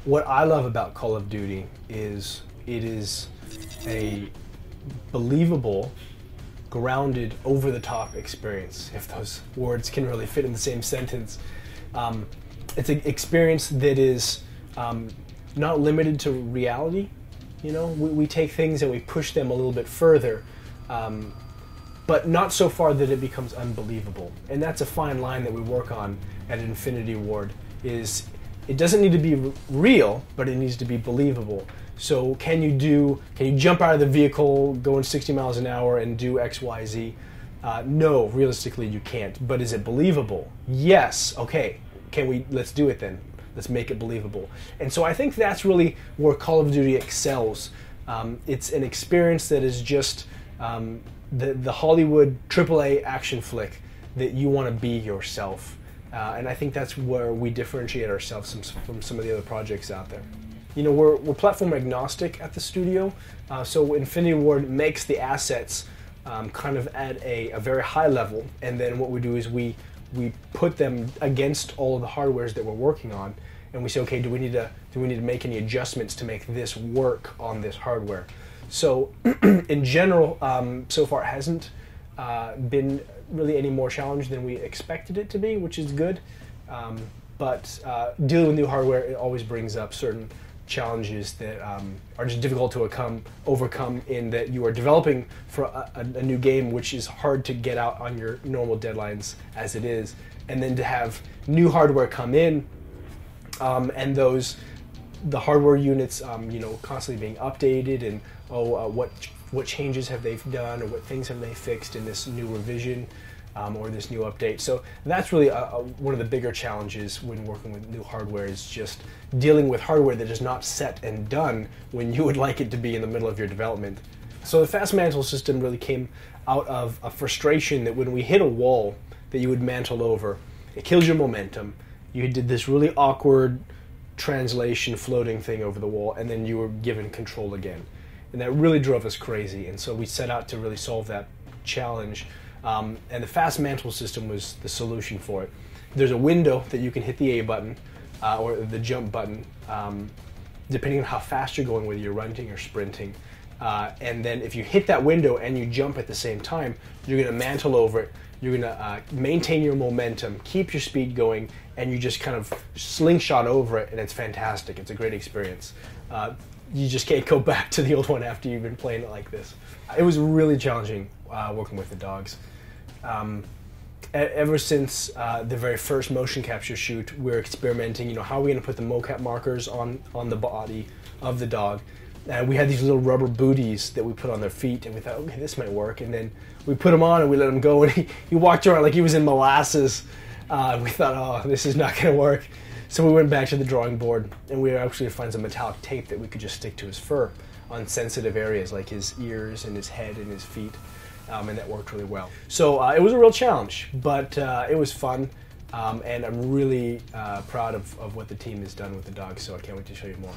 What I love about Call of Duty is it is a believable, grounded, over-the-top experience, if those words can really fit in the same sentence. It's an experience that is not limited to reality. You know, we take things and we push them a little bit further, but not so far that it becomes unbelievable. And that's a fine line that we work on at Infinity Ward. It doesn't need to be real, but it needs to be believable. So can you jump out of the vehicle going 60 miles an hour and do X, Y, Z? No, realistically you can't. But is it believable? Yes. Okay. Let's do it then. Let's make it believable. And so I think that's really where Call of Duty excels. It's an experience that is just the Hollywood AAA action flick that you want to be yourself. And I think that's where we differentiate ourselves from some of the other projects out there. You know, we're platform agnostic at the studio, so Infinity Ward makes the assets kind of at a very high level, and then what we do is we put them against all of the hardwares that we're working on, and we say, okay, do we need to make any adjustments to make this work on this hardware? So in general, so far it hasn't been really any more challenge than we expected it to be, which is good. But dealing with new hardware, it always brings up certain challenges that are just difficult to overcome in that you are developing for a new game, which is hard to get out on your normal deadlines as it is, and then to have new hardware come in, and the hardware units, you know, constantly being updated, and what changes have they done, or what things have they fixed in this new revision, or this new update. So that's really one of the bigger challenges when working with new hardware, is just dealing with hardware that is not set and done when you would like it to be in the middle of your development. So the fast mantle system really came out of a frustration that when we hit a wall that you would mantle over, it kills your momentum. You did this really awkward translation floating thing over the wall, and then you were given control again. And that really drove us crazy, and so we set out to really solve that challenge. And the fast mantle system was the solution for it. There's a window that you can hit the A button or the jump button, depending on how fast you're going, whether you're running or sprinting. And then if you hit that window and you jump at the same time, you're going to mantle over it. You're going to maintain your momentum, keep your speed going, and you just kind of slingshot over it, and it's fantastic. It's a great experience. You just can't go back to the old one after you've been playing it like this. It was really challenging working with the dogs. Ever since the very first motion capture shoot, we're experimenting, you know, how are we going to put the mocap markers on the body of the dog. And we had these little rubber booties that we put on their feet, and we thought, okay, this might work. And then we put him on and we let him go, and he walked around like he was in molasses. We thought, oh, this is not going to work. So we went back to the drawing board, and we were actually to find some metallic tape that we could just stick to his fur on sensitive areas like his ears and his head and his feet, and that worked really well. So it was a real challenge, but it was fun, and I'm really proud of what the team has done with the dogs, so I can't wait to show you more.